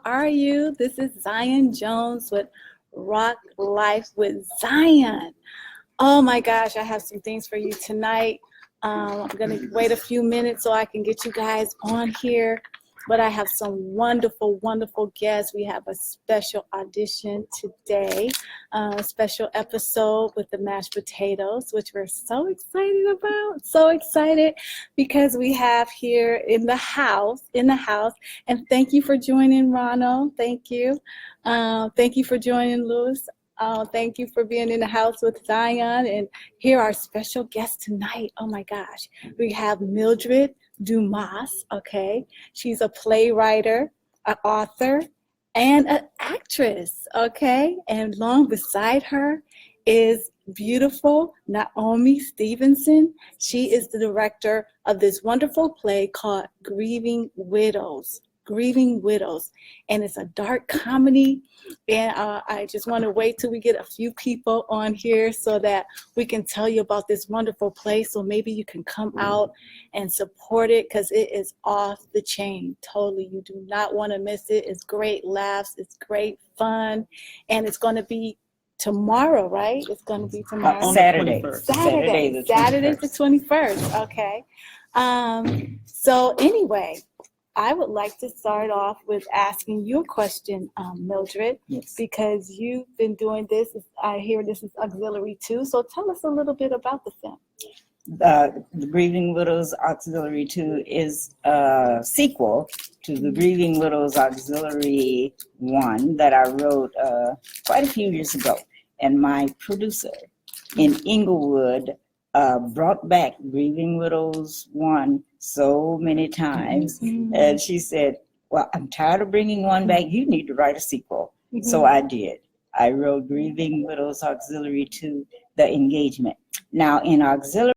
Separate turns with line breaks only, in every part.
are you? This is Zion Jones with Rock Life with Zion. Oh my gosh, I have some things for you tonight. I'm going to wait a few minutes so I can get you guys on here. But I have some wonderful, wonderful guests. We have a special audition today, a special episode with the mashed potatoes, which we're so excited about. So excited because we have here in the house. And thank you for joining, Ronald. Thank you. Thank you for joining, Louis. Thank you for being in the house with Zion. And here are our special guests tonight. Oh my gosh. We have Mildred Dumas, okay? She's a playwright, an author, and an actress, okay? And along beside her is beautiful Naomi Stevenson. She is the director of this wonderful play called Grieving Widows. Grieving Widows, and it's a dark comedy, and I just want to wait till we get a few people on here so that we can tell you about this wonderful play, so maybe you can come out and support it because it is off the chain. Totally, you do not want to miss it. It's great laughs, it's great fun, and it's going to be tomorrow, right? It's going to be tomorrow.
Saturday
The 21st. Okay. So anyway, I would like to start off with asking you a question, Mildred,
Yes.
because you've been doing this. I hear this is auxiliary too. So tell us a little bit about the film.
The Grieving Widows Auxiliary 2 is a sequel to the Grieving Widows Auxiliary 1 that I wrote quite a few years ago. And my producer in Inglewood brought back Grieving Widows 1 so many times.
Mm-hmm.
And she said, well, I'm tired of bringing one back. You need to write a sequel. Mm-hmm. So I did. I wrote Grieving Widows Auxiliary 2, The Engagement. Now, in Auxiliary,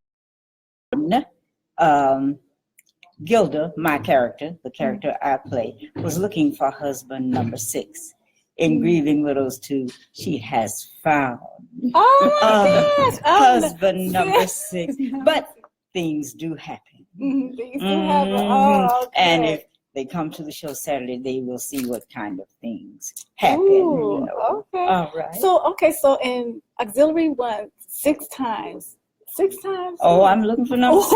Gilda, my character, the character I play, was looking for husband number 6. In Grieving Widows 2, she has found husband number 6. But things do happen.
Things do happen. Oh, okay.
And if they come to the show Saturday, they will see what kind of things happen.
Ooh, okay.
All right.
So in Auxiliary 1, 6 times. 6 times?
Oh, I'm looking for number 6.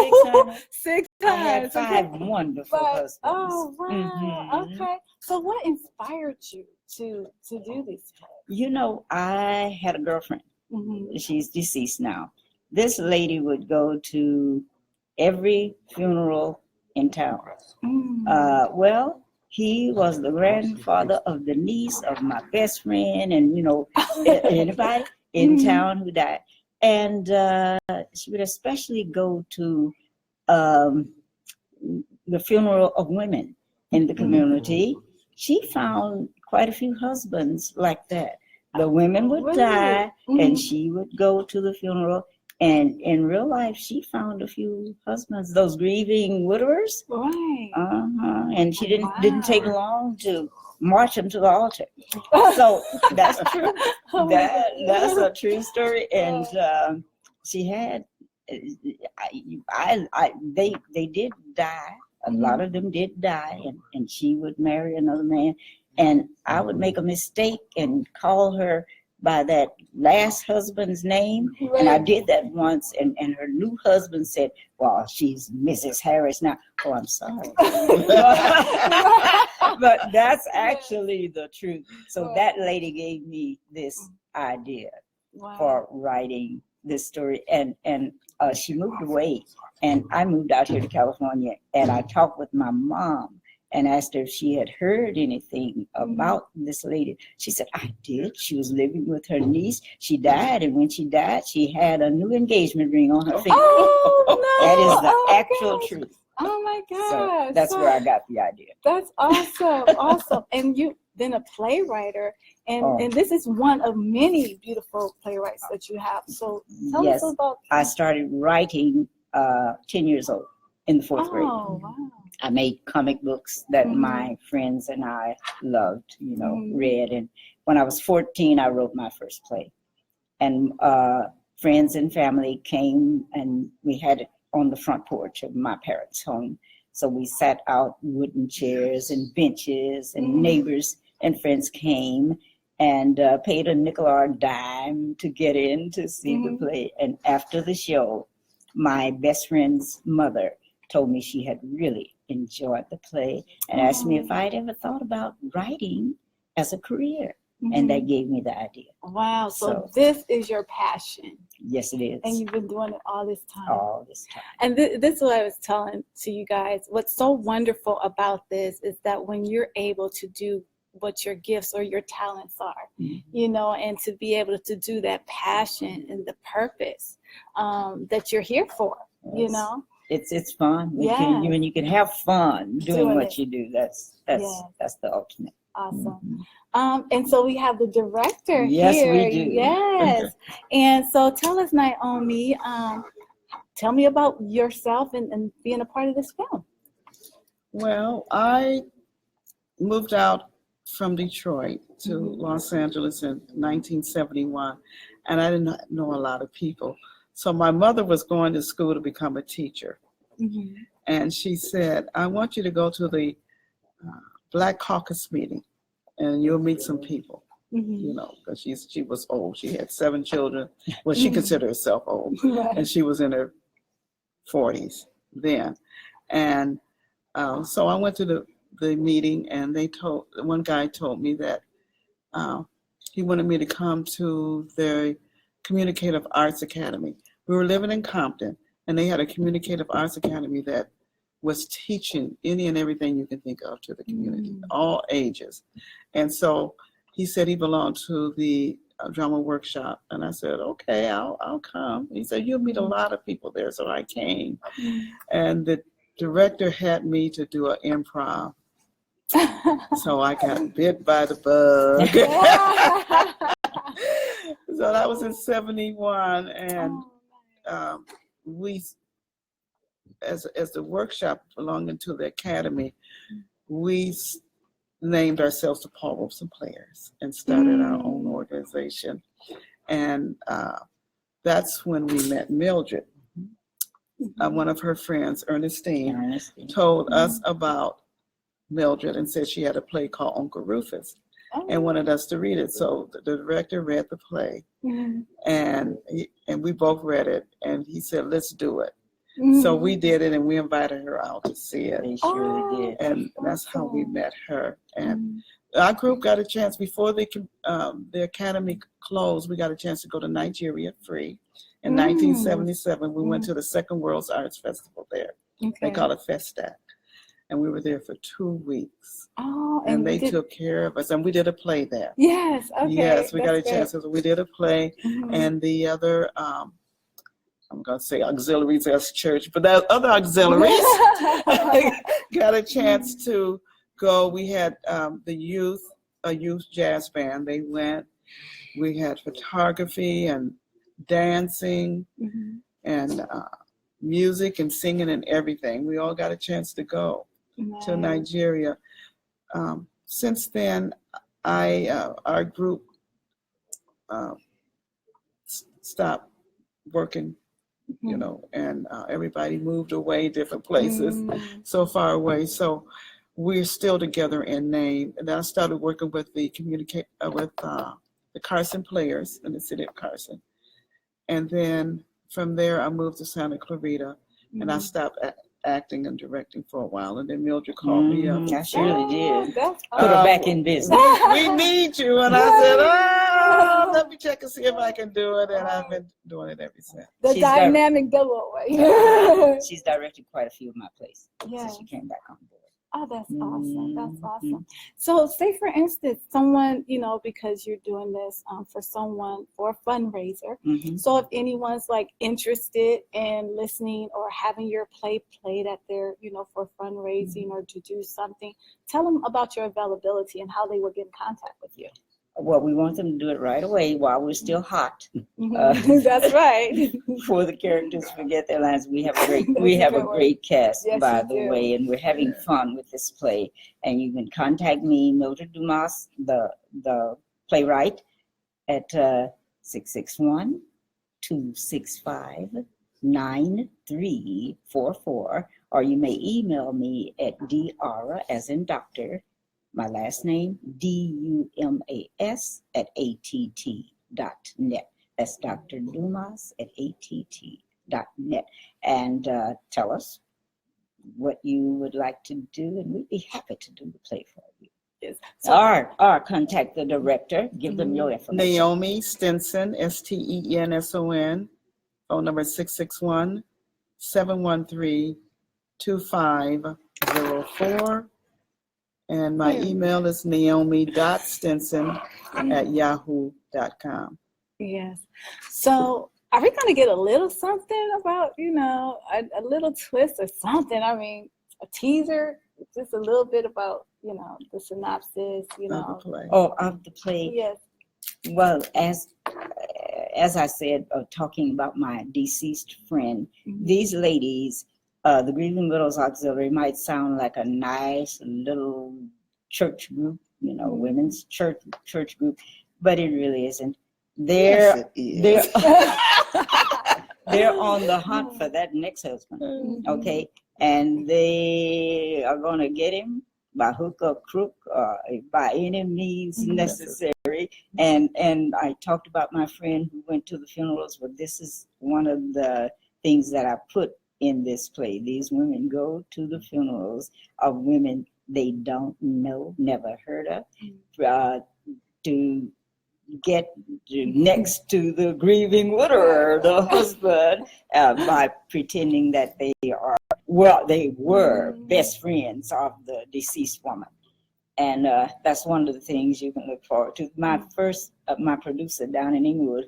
6
I had
times.
5 wonderful husbands.
Oh, wow.
Mm-hmm.
Okay. So what inspired you to do this play?
You know, I had a girlfriend. Mm-hmm. She's deceased now. This lady would go to every funeral in town. Well, he was the grandfather of the niece of my best friend, and anybody in town who died. And she would especially go to the funeral of women in the community. She found quite a few husbands like that. The women would die, and she would go to the funeral. And in real life, she found a few husbands, those grieving widowers.
Right.
And she didn't take long to march them to the altar. So that's true. That's a true story. And she had, they did die. A lot of them did die, and she would marry another man. And I would make a mistake and call her by that last husband's name. Right. And I did that once, and her new husband said, well, she's Mrs. Harris now. Oh, I'm sorry. But that's actually the truth. So that lady gave me this idea for writing this story. And she moved away, and I moved out here to California, and I talked with my mom and asked her if she had heard anything about this lady. She said, I did. She was living with her niece. She died, and when she died, she had a new engagement ring on her finger.
Oh, no.
That is the actual truth.
Oh, my gosh.
So that's where I got the idea.
That's awesome. Awesome. And you've been a playwright, and this is one of many beautiful playwrights that you have. So tell us about
I started writing 10 years old in the 4th grade.
Oh, wow.
I made comic books that my friends and I loved, read. And when I was 14, I wrote my first play. And friends and family came, and we had it on the front porch of my parents' home. So we sat out wooden chairs and benches, and neighbors and friends came and paid a nickel or a dime to get in to see the play. And after the show, my best friend's mother told me she had really enjoyed the play and asked me if I'd ever thought about writing as a career. And that gave me the idea.
Wow. So this is your passion.
Yes, it is.
And you've been doing it all this time.
All this time.
And this is what I was telling to you guys. What's so wonderful about this is that when you're able to do what your gifts or your talents are, you know, and to be able to do that passion and the purpose that you're here for, you know.
It's fun. You can have fun doing what you do. That's the ultimate.
Awesome. And so we have the director
here.
Yes, we
do.
Yes. And so tell us, Naomi, tell me about yourself and being a part of this film.
Well, I moved out from Detroit to Los Angeles in 1971, and I didn't know a lot of people. So my mother was going to school to become a teacher. And she said, I want you to go to the Black Caucus meeting and you'll meet some people, you know, because she was old. She had 7 children. Well, she considered herself old, and she was in her 40s then. And so I went to the meeting, and one guy told me that he wanted me to come to their Communicative Arts Academy. We were living in Compton, and they had a Communicative Arts Academy that was teaching any and everything you can think of to the community, all ages. And so he said he belonged to the drama workshop, and I said, okay, I'll come. He said, you'll meet a lot of people there. So I came, and the director had me to do an improv. So I got bit by the bug. So that was in 71, and we, as the workshop belonging to the academy, we named ourselves the Paul Robeson Players and started our own organization. And that's when we met Mildred. One of her friends, Ernestine, told us about Mildred and said she had a play called Uncle Rufus and wanted us to read it. So the director read the play, and we both read it, and he said, let's do it. So we did it, and we invited her out to see it.
They surely did.
And that's how we met her. And our group got a chance, before the academy closed, we got a chance to go to Nigeria free. In 1977, we went to the Second World's Arts Festival there. They call it Festac. And we were there for 2 weeks.
Oh,
and they took care of us. And we did a play there.
Yes, okay.
Yes, we got a chance. So we did a play. And the other, I'm going to say auxiliaries as church, but the other auxiliaries got a chance to go. We had a youth jazz band. They went. We had photography and dancing and music and singing and everything. We all got a chance to go to Nigeria. Since then, our group stopped working, you know, and everybody moved away, different places, so far away. So we're still together in name. And then I started working with the Carson Players in the city of Carson. And then from there, I moved to Santa Clarita, and I stopped acting and directing for a while. And then Mildred called me up.
I surely did.
That's
Put her back in business.
We need you. And I said, let me check and see if I can do it. And I've been doing it ever since.
the dynamic duo.
She's directed quite a few of my plays since she came back on board.
Oh, that's awesome. That's awesome. So say, for instance, someone, you know, because you're doing this for a fundraiser. So if anyone's like interested in listening or having your play played at their, you know, for fundraising or to do something, tell them about your availability and how they will get in contact with you.
Well, we want them to do it right away while we're still hot.
That's right.
Before the characters forget their lines. We have a great cast, by the way, and we're having fun with this play. And you can contact me, Mildred Dumas, the playwright, at 661-265-5555. 9344, or you may email me at Dara, as in doctor, my last name, DUMAS at ATT.net. That's Dr. Dumas at ATT.net. And tell us what you would like to do, and we'd be happy to do the play for you.
Yes.
Or contact the director, give them your information.
Naomi Stinson, STENSON, phone number 661-713-2504. And my email is naomi.stinson@yahoo.com.
Yes. So are we going to get a little something about, a little twist or something? I mean, a teaser, just a little bit about, the synopsis,
Of the play.
Oh, of the play.
Yes.
Well, as I said, talking about my deceased friend, these ladies, the Grieving Widows Auxiliary might sound like a nice little church group, women's church group, but it really isn't. They're on the hunt for that next husband, okay? And they are going to get him by hook or crook, by any means necessary. And I talked about my friend who went to the funerals, but this is one of the things that I put in this play. These women go to the funerals of women they don't know, never heard of, to get next to the grieving widower, the husband, by pretending that they were best friends of the deceased woman. And that's one of the things you can look forward to. My producer down in Inglewood,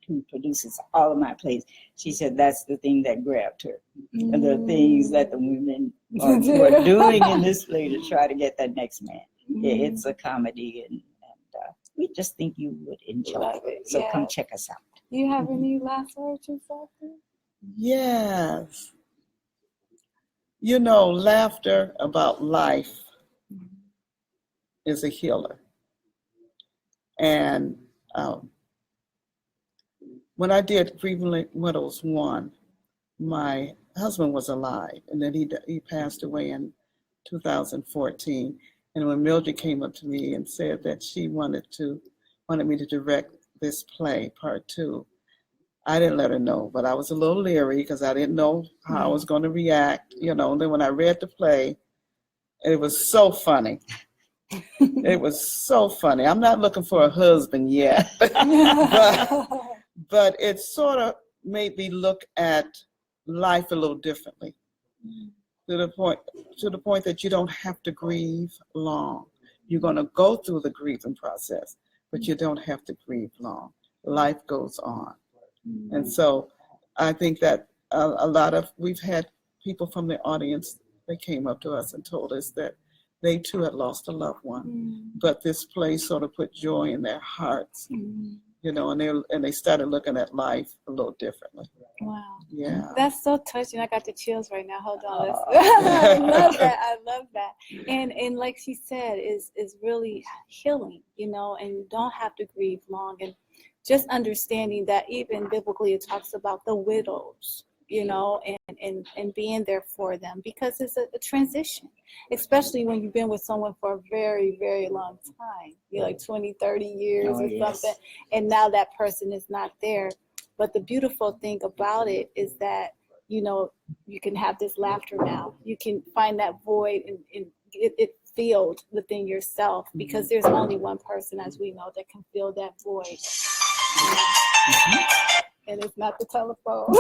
who produces all of my plays, she said that's the thing that grabbed her. And the things that the women were doing in this play to try to get that next man. It's a comedy, and we just think you would enjoy it. So come check us out.
Do you have any last words yourself?
Yes. Laughter about life is a healer. And when I did Grieving Widows 1, my husband was alive, and then he passed away in 2014. And when Mildred came up to me and said that she wanted me to direct this play, part 2, I didn't let her know, but I was a little leery because I didn't know how I was going to react. And then when I read the play, it was so funny. It was so funny. I'm not looking for a husband yet, but it sort of made me look at life a little differently. To the point that you don't have to grieve long. You're going to go through the grieving process, but you don't have to grieve long. Life goes on. And so I think that we've had people from the audience, they came up to us and told us that they too had lost a loved one, but this play sort of put joy in their hearts, and they started looking at life a little differently.
Wow.
Yeah.
That's so touching. I got the chills right now. Hold on. I love that. I love that. And like she said, is really healing, and you don't have to grieve long. And just understanding that even biblically it talks about the widows, and being there for them, because it's a transition, especially when you've been with someone for a very, very long time, like 20, 30 years or something, and now that person is not there. But the beautiful thing about it is that, you can have this laughter now. You can find that void and it filled within yourself, because there's only one person, as we know, that can fill that void. And it's not the telephone.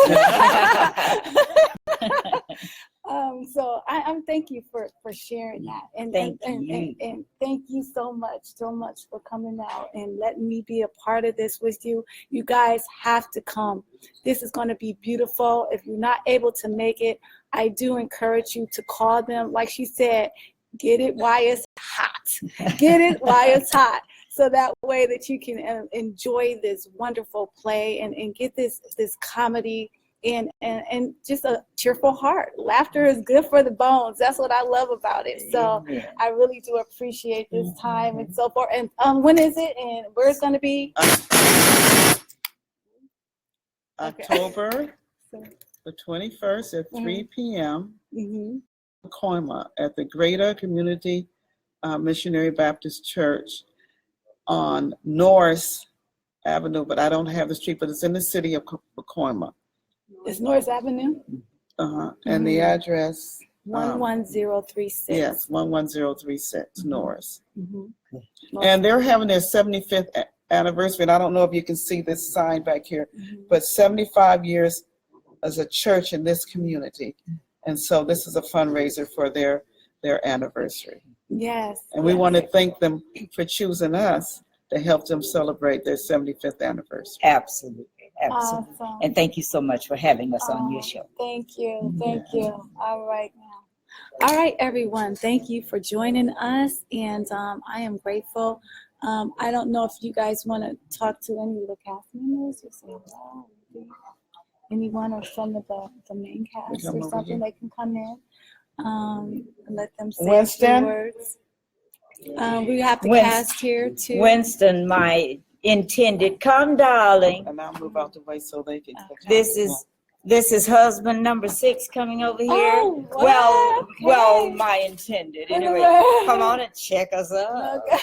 So I'm thank you for sharing that, and thank you so much for coming out and letting me be a part of this with you. You guys have to come. This is going to be beautiful. If you're not able to make it, I do encourage you to call them. Like she said, get it while it's hot. Get it while it's hot. So that way that you can enjoy this wonderful play and get this comedy and just a cheerful heart. Laughter is good for the bones. That's what I love about it. So I really do appreciate this time and so forth. And when is it and where it's going to be?
October the 21st at 3 p.m.
Mm-hmm.
Pacoima at the Greater Community Missionary Baptist Church on Norris Avenue, but I don't have the street, but it's in the city of Pacoima.
It's North Avenue?
And the address?
11036.
Yes, 11036 Norris.
Mm-hmm.
And they're having their 75th anniversary, and I don't know if you can see this sign back here, but 75 years as a church in this community. And so this is a fundraiser for their anniversary.
Yes.
And we want to thank them for choosing us to help them celebrate their 75th anniversary.
Absolutely. Absolutely.
Awesome.
And thank you so much for having us on your show.
Thank you. Thank you. All right now. All right, everyone. Thank you for joining us. And I am grateful. I don't know if you guys want to talk to any of the cast members or say hello. Anyone or some of the main cast or something, they can come in and let them say
Winston?
a few words. We have the cast here too.
Winston, my intended, come darling.
And I'll move out the way so they can.
This is husband number 6 coming over here.
Oh, wow. Okay.
Well, my intended. Anyway, come on and check us out.
Okay.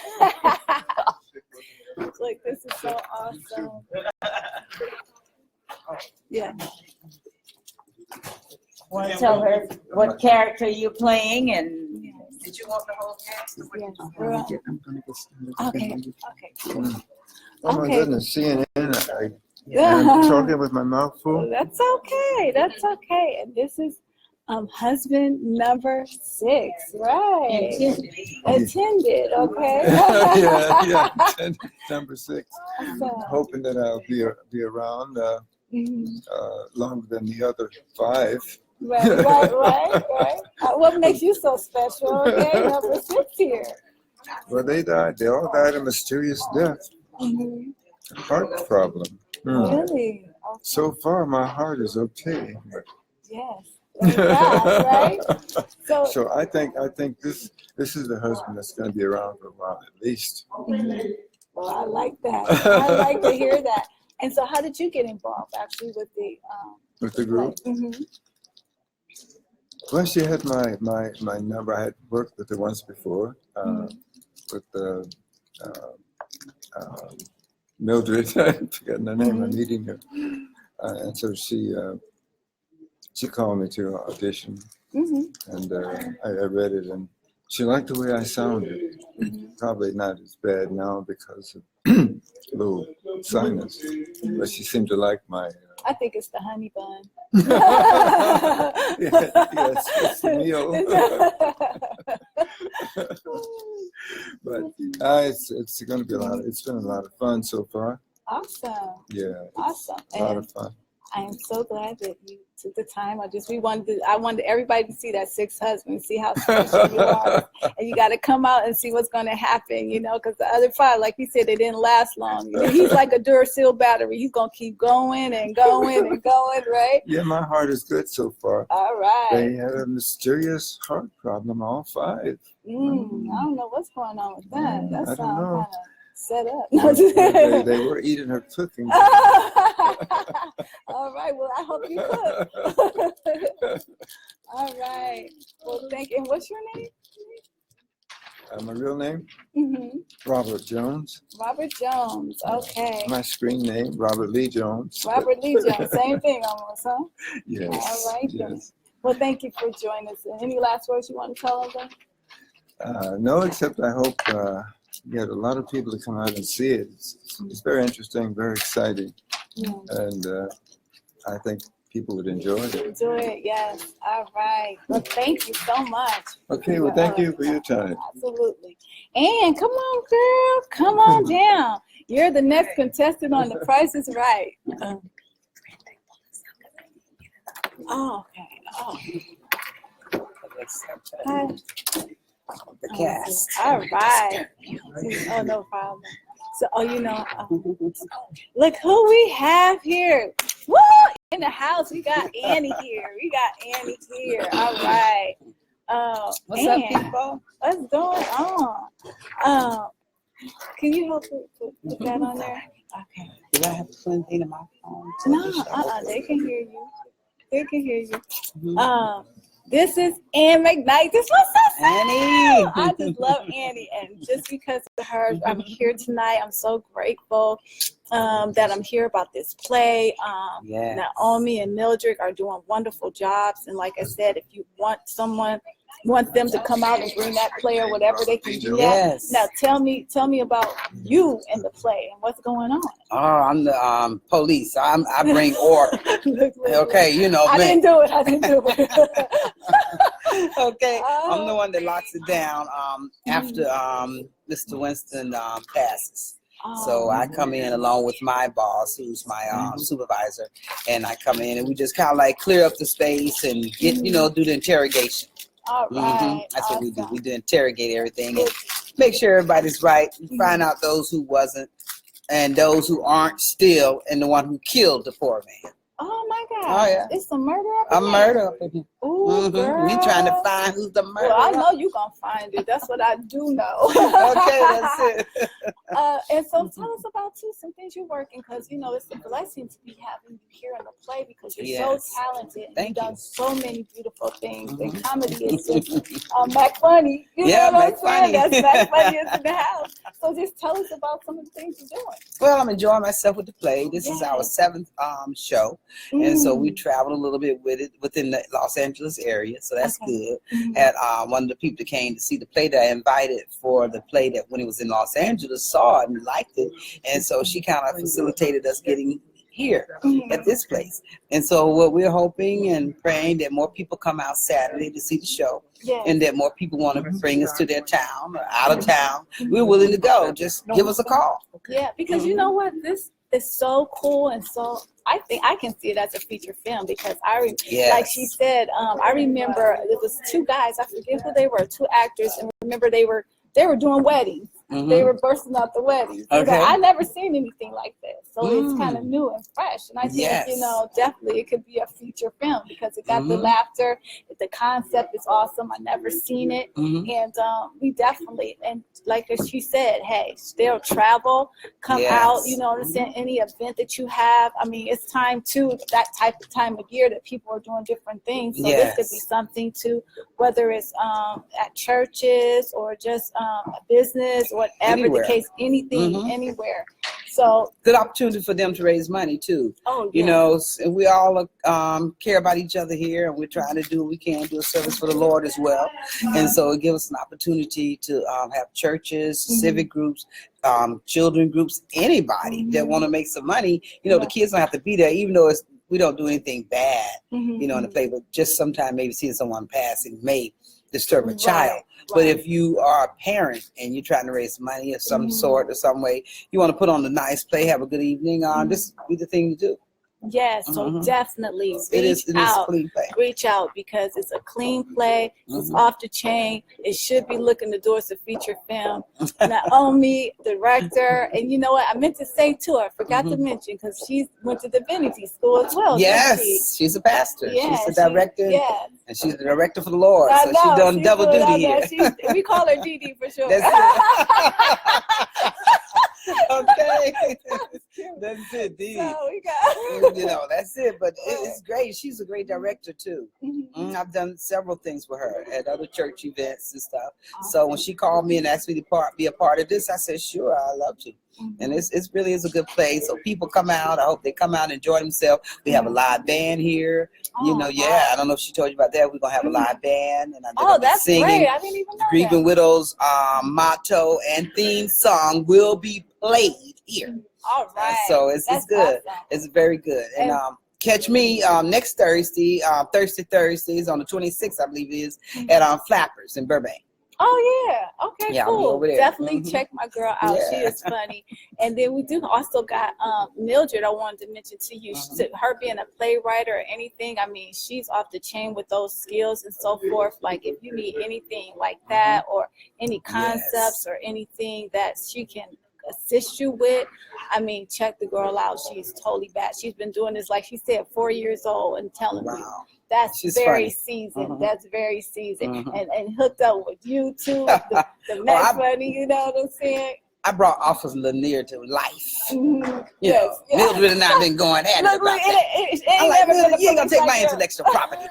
Like, this is so awesome. Yeah.
Tell her what character you're playing and.
Did you want the whole cast?
Yes.
I'm going to get started.
Okay.
Oh my
Okay.
goodness, CNN, I'm talking with my mouth full.
That's okay. That's okay. And this is husband number 6, right? Attended, okay.
yeah, number 6.
Awesome.
Hoping that I'll be around longer than the other 5.
Right. What makes you so special? Okay, number 6 here.
Well, they died. They all died a mysterious death. Heart problem.
Really? Okay.
So far, my heart is okay. But
Yes. Right?
so I think this is the husband that's going to be around for a while at least.
Well, I like that. I like to hear that. And so, how did you get involved actually with the
group?
Mm-hmm.
Well, she had my number. I had worked with her once before with the Mildred. I'm forgetting her name. I'm meeting her, and so she called me to audition, and I read it, and she liked the way I sounded. Probably not as bad now because of little sinus, but she seemed to like my.
I think it's the honey bun.
Yes, it's the meal. But it's going to be it's been a lot of fun so far.
Awesome.
Yeah.
Awesome.
A lot of fun.
I am so glad that you took the time. I wanted everybody to see that 6th husband, see how special you are. And you got to come out and see what's going to happen, because the other 5, like you said, they didn't last long. He's like a Duracell battery. He's going to keep going and going and going, right?
Yeah, my heart is good so far.
All right.
They had a mysterious heart problem, all 5.
I don't know what's going on with that. That
I don't
sounds
know.
kind of set up.
They were eating her cooking.
All right. Well, I hope you cook. All right. Well, thank you. And what's your name?
My real name?
Mm-hmm.
Robert Jones.
Robert Jones. Okay.
My screen name, Robert Lee Jones.
Robert Lee Jones. Same thing almost, huh?
Yes.
All right.
Yes.
Then. Well, thank you for joining us. Any last words you want to tell them?
No, except I hope get a lot of people to come out and see it. It's very interesting, very exciting, and I think people would enjoy it.
Enjoy it, yes. All right. Well, thank you so much.
Okay, well, thank you for your time.
Absolutely. And come on, girl. Come on down. You're the next contestant on The Price is Right. Oh, okay. Oh. Hi.
The cast.
All right. Oh, no problem. So, look who we have here. Woo! In the house, we got Annie here. All right.
What's up, people?
What's going on? Can you help put that on there? Okay.
Do I have to put anything in my phone?
No, they can hear you. They can hear you.
Mhm.
This is Ann McKnight. This was so
Annie.
I just love Annie, and just because of her, I'm here tonight. I'm so grateful that I'm here about this play.
Yes.
Naomi and Mildred are doing wonderful jobs, and like I said, if you want them to come out and bring that play or whatever, they can do that.
Yes.
Now tell me about you and the play and what's going on.
Oh, I'm the police. I bring order.
Look.
Okay, you know
I
me.
didn't do it.
Okay, I'm the one that locks it down after Mr. Winston passes. So I come in along with my boss, who's my supervisor, and I come in and we just kind of like clear up the space and get, do the interrogation.
All right.
That's what we do. We do interrogate everything and make sure everybody's right. We find out those who wasn't and those who aren't still, and the one who killed the poor man.
Oh my God!
Oh yeah,
it's a murder.
A murder up in here.
Ooh, girl.
We trying to find who's the murderer.
Well, I know you gonna find it. That's what I do know.
Okay, that's it.
And so tell us about some things you're working, because it's a blessing to be having you here in the play, because you're so talented.
Thank
You've
you.
done so many beautiful things. And comedy is just Mac Funny. You know what
Mac
I'm saying?
Funny.
That's Mac Funny is in the house. So just tell us about some of the things you're doing.
Well, I'm enjoying myself with the play. This is our 7th show, and so we traveled a little bit with it within the Los Angeles area, so that's good. Had one of the people that came to see the play that I invited for the play that when it was in Los Angeles saw it and liked it, and so she kind of facilitated us getting here at this place. And so what we're hoping and praying that more people come out Saturday to see the show, and that more people want to bring us to their town or out of town. We're willing to go. Just give us a call.
Yeah, because you know what? This is so cool, and so I think I can see it as a feature film, because like she said, I remember it was 2 guys. I forget who they were, 2 actors, and remember they were doing weddings. They were bursting out the weddings.
Okay.
I never seen anything like this, so it's kind of new and fresh. And I think definitely it could be a feature film, because it got the laughter. The concept is awesome. I never seen it, and we definitely, and like she said, hey, they'll travel, come out. You know what I'm saying? Any event that you have. I mean, it's time too, that type of time of year that people are doing different things. So this could be something too, whether it's at churches or just a business, whatever the case, anything, anywhere. So
good opportunity for them to raise money too.
Oh,
you know, and we all care about each other here, and we're trying to do what we can, do a service for the Lord as well. And so it gives us an opportunity to have churches, civic groups, children groups, anybody that want to make some money. The kids don't have to be there, even though we don't do anything bad, in the play, but just sometimes maybe seeing someone passing may disturb a child. But if you are a parent and you're trying to raise money of some sort or some way, you want to put on a nice play, have a good evening, this would be the thing to do.
Yes, so definitely reach out, because it's a clean play. It's off the chain. It should be looking the doors of feature film. Naomi, director, and you know what? I meant to say too, I forgot to mention, because she went to divinity school as well.
Yes, she's a pastor.
Yeah,
she's a director. And she's the director for the Lord.
I
so
know,
she's done double duty here.
We call her Dee Dee for sure.
That's it. Okay. That's it, Dee.
So we got
that's it. But it's great. She's a great director too. I've done several things with her at other church events and stuff. So when she called me and asked me to be a part of this, I said, sure, I'd love to. And it really is a good play. So people come out. I hope they come out and enjoy themselves. We have a live band here. I don't know if she told you about that. We're going to have a live band. And
that's
singing
great. I didn't even know
Grieving
that.
Widows motto and theme song will be played here.
All right.
So it's good.
Awesome.
It's very good. And catch me next Thursdays on the 26th, I believe it is, at Flappers in Burbank.
Oh yeah. Okay.
Yeah,
cool.
I'll be over there.
Definitely check my girl out. She is funny. And then we do also got Mildred. I wanted to mention to you, her being a playwright or anything. I mean, she's off the chain with those skills and so forth. Like if you need anything like that, or any concepts or anything that she can assist you with, I mean, check the girl out. She's totally bad. She's been doing this, like she said, 4 years old, and telling me. She's very seasoned. That's very seasoned. And hooked up with you too. The Max Money, you know what I'm saying?
I brought Officer Lanier to life.
Mhm.
You know, Mildred and I been going at it
Look,
about
it,
that.
it, it
I'm
ain't
like,
never been a
Mildred, you ain't gonna
police
take my
like you.
intellectual property.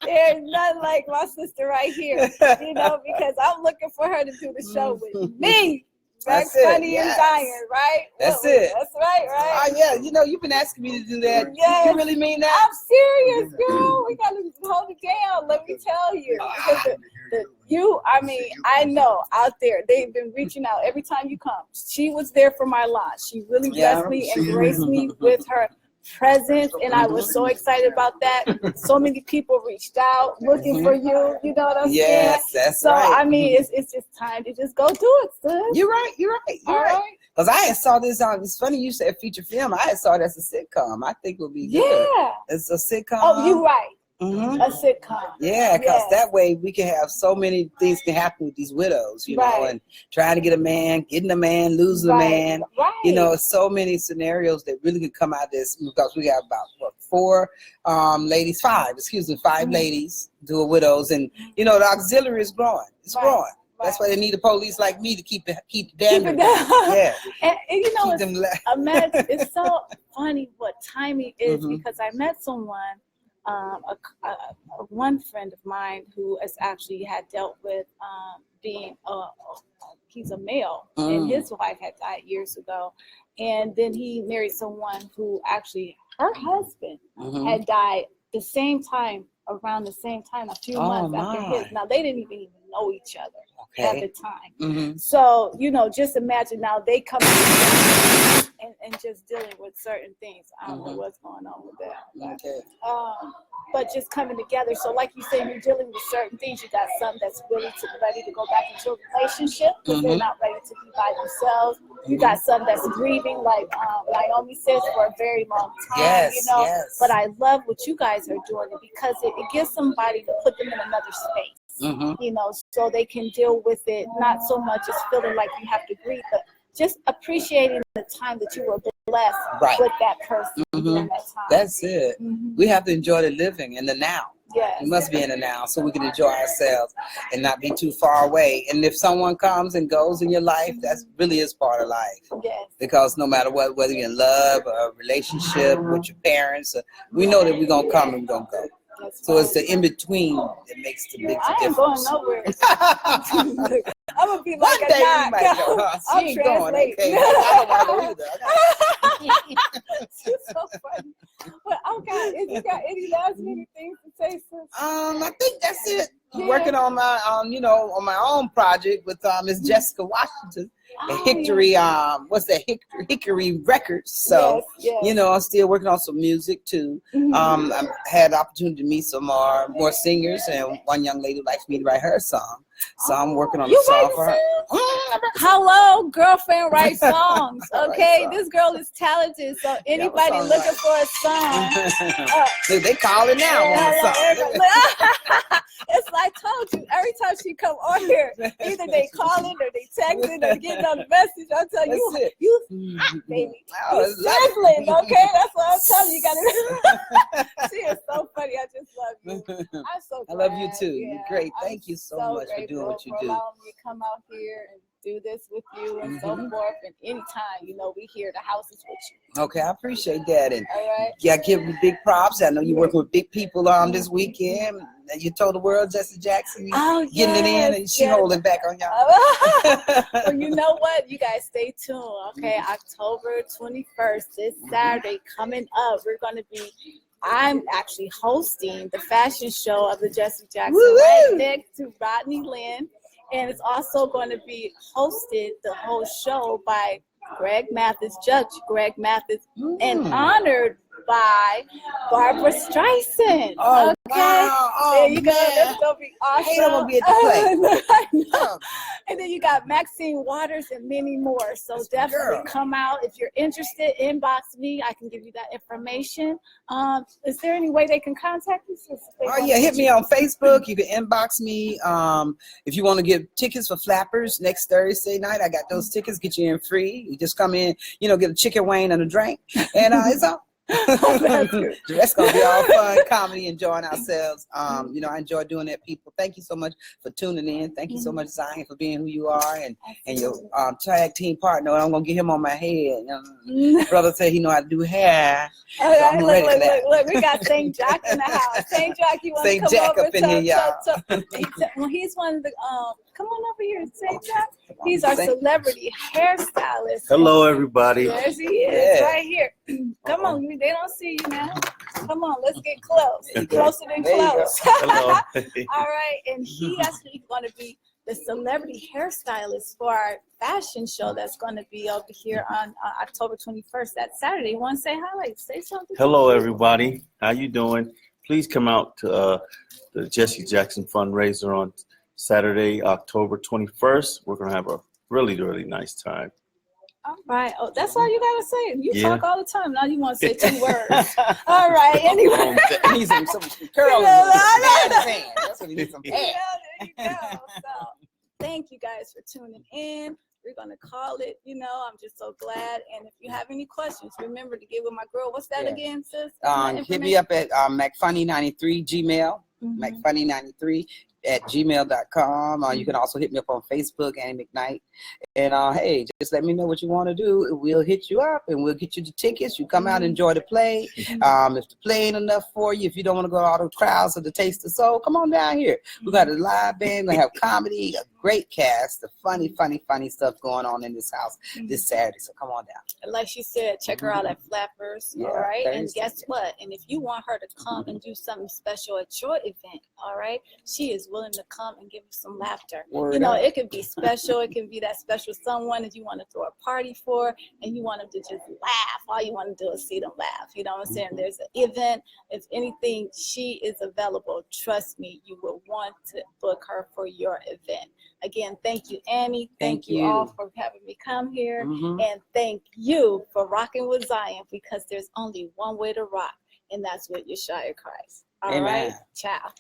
There's nothing like my sister right here, you know, because I'm looking for her to do the show with me. That's
That's it,
Funny
yes.
and Zion, right?
That's it.
That's right?
Oh yeah, you know, you've been asking me to do that.
Yes.
You really mean that?
I'm serious, girl. We gotta hold it down. Let me tell you. Because I mean, I know out there, they've been reaching out every time you come. She was there for my launch. She really blessed me and graced me with her presence, and I was so excited about that. So many people reached out looking for you. You know what I'm saying?
Yes, that's
so,
right.
I mean, it's just time to just go do it, sis.
You're right.
All right.
Because I had saw this on. It's funny you said feature film. I had saw it as a sitcom. I think it would be good.
Yeah.
It's a sitcom.
Oh, you're right.
Mm-hmm.
A sitcom.
Yeah, because that way we can have so many things can happen with these widows, you know, and trying to get a man, getting a man, losing a man.
Right.
You know, so many scenarios that really could come out of this because we got about five ladies do a widows, and you know the auxiliary is growing. It's growing. That's why they need a police like me to keep the dander down. Yeah.
And you know, it's so funny what timing is because I met someone, one friend of mine who has actually had dealt with being he's a male and his wife had died years ago, and then he married someone who actually her husband had died around the same time, a few months after his. Now they didn't even know each other at the time. So, you know, just imagine now they come and just dealing with certain things. I don't know what's going on with that. But just coming together. So like you said, you're dealing with certain things. You got some that's ready to go back into a relationship, but they're not ready to be by themselves. You got some that's grieving, like Naomi says, for a very long time, you know. But I love what you guys are doing because it gives somebody to put them in another space, you know, so they can deal with it, not so much as feeling like you have to grieve, but just appreciating the time that you were blessed with that person during that time.
That's it. We have to enjoy the living in the now.
Yes.
We must be in the now so we can enjoy ourselves and not be too far away. And if someone comes and goes in your life, that really is part of life.
Yes.
Because no matter what, whether you're in love or a relationship with your parents, we know that we're going to come and we're going to go. So it's the in-between that makes the big difference.
I ain't going nowhere. I'm going to be like
one day we might go, huh? She ain't going, okay. I don't want to go either.
She's so funny. But you got any last minute things to say, sis?
I think that's it. Working on my on my own project with Miss Jessica Washington. Hickory, what's that? Hickory Records. So, you know, I'm still working on some music too. I had the opportunity to meet some more singers, and one young lady likes me to write her song. So I'm working on a song for her.
Hello, girlfriend writes songs. Okay, this girl is talented. So anybody looking for a song,
they call it now on a song.
It's like I told you, every time she come on here, either they calling or they texting or getting on the message. I'm telling you, baby, you sizzling. Okay, that's what I'm telling you. You gotta. She is so funny. I just love you. I'm so glad.
I love you too. You're great. Thank you so much for doing what you do.
Allowing me to come out here and do this with you and so forth. And anytime, you know, we here, the house is with you.
Okay, I appreciate that. And
right.
Give you big props. I know you're working with big people this weekend. You told the world Jesse Jackson getting it in, and she holding back on y'all.
Well, you know what? You guys stay tuned. Okay, October 21st, this Saturday coming up, I'm actually hosting the fashion show of the Jesse Jackson right next to Rodney Lynn. And it's also going to be hosted, the whole show, by Judge Greg Mathis, and honored by Barbara Streisand.
Oh, wow.
There you go. That's going to be awesome.
Hey, I'm going to be at the play.
And then you got Maxine Waters and many more. So definitely come out. If you're interested, inbox me. I can give you that information. Is there any way they can contact you?
Hit me on Facebook. You can inbox me. If you want to get tickets for Flappers next Thursday night, I got those tickets. Get you in free. You just come in, get a chicken wing and a drink. And it's all.
That's good.
That's gonna be all fun, comedy, enjoying ourselves. You know, I enjoy doing that, people. Thank you so much for tuning in. Thank you so much, Zion, for being who you are, and your tag team partner. I'm gonna get him on my head. Brother said he know how to do hair.
All right, look, we got St. Jack in the house. St. Jack, you want to come
Jack
over?
up in here, y'all.
Well, he's one of the, come on over here, St. Jack. He's our celebrity hairstylist.
Hello, everybody.
Yes, he is, right here. Come on, they don't see you now. Come on, let's get close. Closer than close.
Hello.
All right, and he actually going to be the celebrity hairstylist for our fashion show that's going to be over here on October 21st. That Saturday. You want to say hi? Like, say something.
Hello, everybody. How you doing? Please come out to the Jesse Jackson fundraiser on Saturday, October 21st. We're going to have a really, really nice time.
All right. Oh, that's all you gotta say. You
Yeah.
talk all the time. Now you want to say 2 words. All right. Anyway.
He needs some curls. That's what he needs, some hair.
Yeah, there you go. So, thank you guys for tuning in. We're gonna call it. I'm just so glad. And if you have any questions, remember to get with my girl. What's that again, sis?
Hit me up at McFunny93 Gmail. McFunny93 at gmail.com. You can also hit me up on Facebook, Annie McKnight. And hey, just let me know what you want to do. We'll hit you up and we'll get you the tickets. You come out, enjoy the play. If the play ain't enough for you, if you don't want to go to all the crowds of the Taste of Soul, come on down here. We got a live band. We have comedy, a great cast, the funny stuff going on in this house this Saturday. So come on down.
And like she said, check her out at Flappers. All right. Thursday. And guess what? And if you want her to come and do something special at your event, all right, she is willing to come and give you some laughter. It can be special. It can be that special someone that you want to throw a party for and you want them to just laugh. All you want to do is see them laugh. You know what I'm saying? There's an event. If anything, she is available. Trust me, you will want to book her for your event. Again, thank you, Annie. Thank you all for having me come here. And thank you for rocking with Zion, because there's only one way to rock, and that's with Yeshua Christ. All right. Ciao.